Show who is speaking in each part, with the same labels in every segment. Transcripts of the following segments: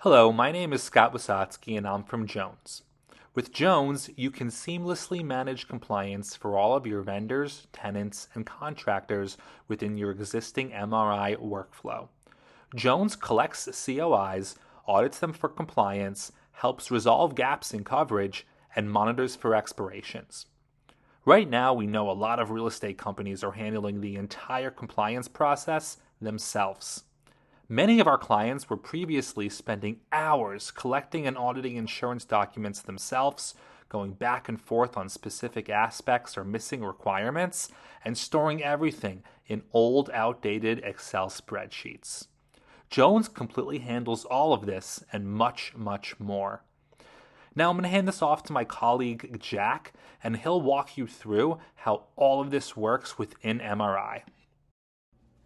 Speaker 1: Hello, my name is Scott Wasotsky and I'm from Jones. With Jones, you can seamlessly manage compliance for all of your vendors, tenants, and contractors within your existing MRI workflow. Jones collects COIs, audits them for compliance, helps resolve gaps in coverage, and monitors for expirations. Right now, we know a lot of real estate companies are handling the entire compliance process themselves. Many of our clients were previously spending hours collecting and auditing insurance documents themselves, going back and forth on specific aspects or missing requirements, and storing everything in old, outdated Excel spreadsheets. Jones completely handles all of this and much, much more. Now I'm going to hand this off to my colleague Jack, and he'll walk you through how all of this works within MRI.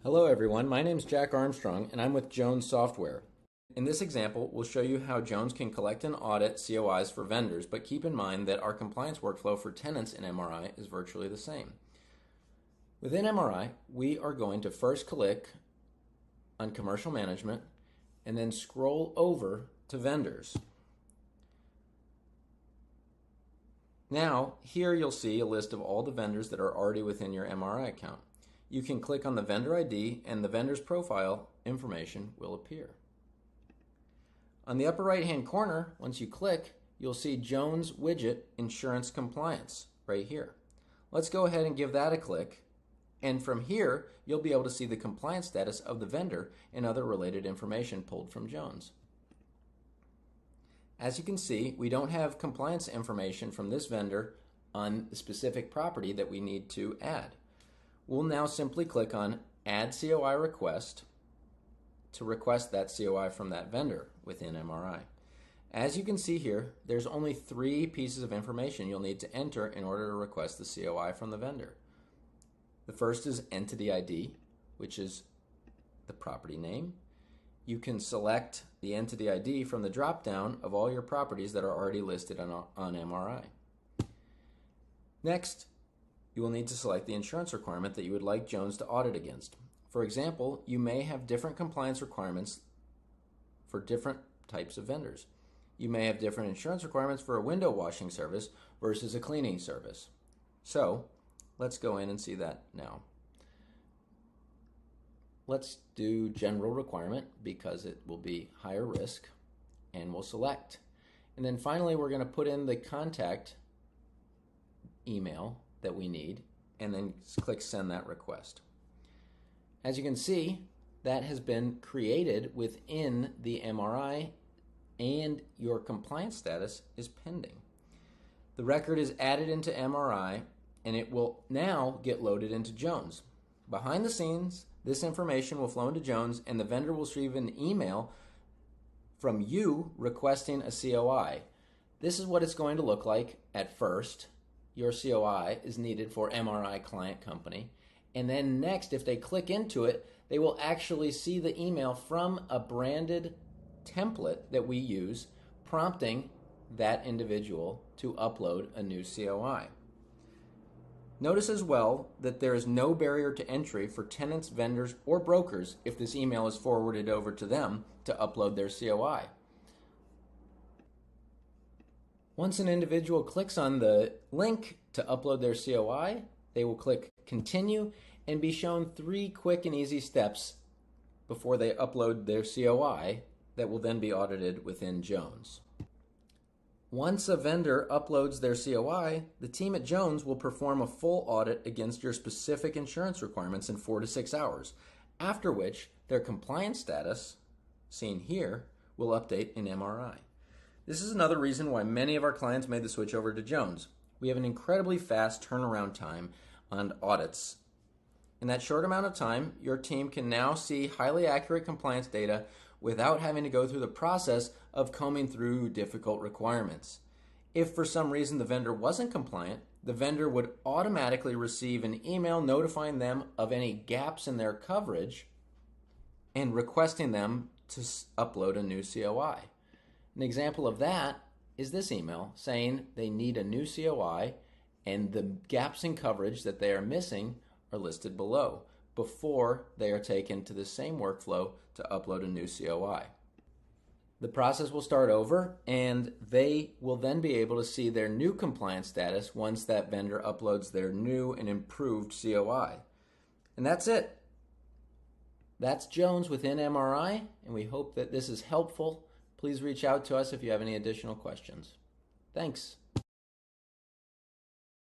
Speaker 2: Hello everyone, my name is Jack Armstrong and I'm with Jones Software. In this example, we'll show you how Jones can collect and audit COIs for vendors, but keep in mind that our compliance workflow for tenants in MRI is virtually the same. Within MRI, we are going to first click on Commercial Management and then scroll over to Vendors. Now, here you'll see a list of all the vendors that are already within your MRI account. You can click on the vendor ID and the vendor's profile information will appear. On the upper right hand corner, once you click, you'll see Jones Widget Insurance Compliance right here. Let's go ahead and give that a click, and from here you'll be able to see the compliance status of the vendor and other related information pulled from Jones. As you can see, we don't have compliance information from this vendor on the specific property that we need to add. We'll now simply click on Add COI Request to request that COI from that vendor within MRI. As you can see here, there's only 3 pieces of information you'll need to enter in order to request the COI from the vendor. The first is Entity ID, which is the property name. You can select the Entity ID from the drop-down of all your properties that are already listed on MRI. Next, you will need to select the insurance requirement that you would like Jones to audit against. For example, you may have different compliance requirements for different types of vendors. You may have different insurance requirements for a window washing service versus a cleaning service. So, let's go in and see that now. Let's do general requirement because it will be higher risk, and we'll select. And then finally, we're going to put in the contact email that we need and then click send that request. As you can see, that has been created within the MRI and your compliance status is pending. The record is added into MRI and it will now get loaded into Jones. Behind the scenes, this information will flow into Jones and the vendor will receive an email from you requesting a COI. This is what it's going to look like at first. Your COI is needed for MRI client company. And then next, if they click into it, they will actually see the email from a branded template that we use prompting that individual to upload a new COI. Notice as well that there is no barrier to entry for tenants, vendors, or brokers if this email is forwarded over to them to upload their COI. Once an individual clicks on the link to upload their COI, they will click Continue and be shown 3 quick and easy steps before they upload their COI that will then be audited within Jones. Once a vendor uploads their COI, the team at Jones will perform a full audit against your specific insurance requirements in 4 to 6 hours, after which their compliance status, seen here, will update in MRI. This is another reason why many of our clients made the switch over to Jones. We have an incredibly fast turnaround time on audits. In that short amount of time, your team can now see highly accurate compliance data without having to go through the process of combing through difficult requirements. If for some reason the vendor wasn't compliant, the vendor would automatically receive an email notifying them of any gaps in their coverage and requesting them to upload a new COI. An example of that is this email saying they need a new COI and the gaps in coverage that they are missing are listed below before they are taken to the same workflow to upload a new COI. The process will start over, and they will then be able to see their new compliance status once that vendor uploads their new and improved COI. And that's it. That's Jones within MRI, and we hope that this is helpful. Please reach out to us if you have any additional questions. Thanks.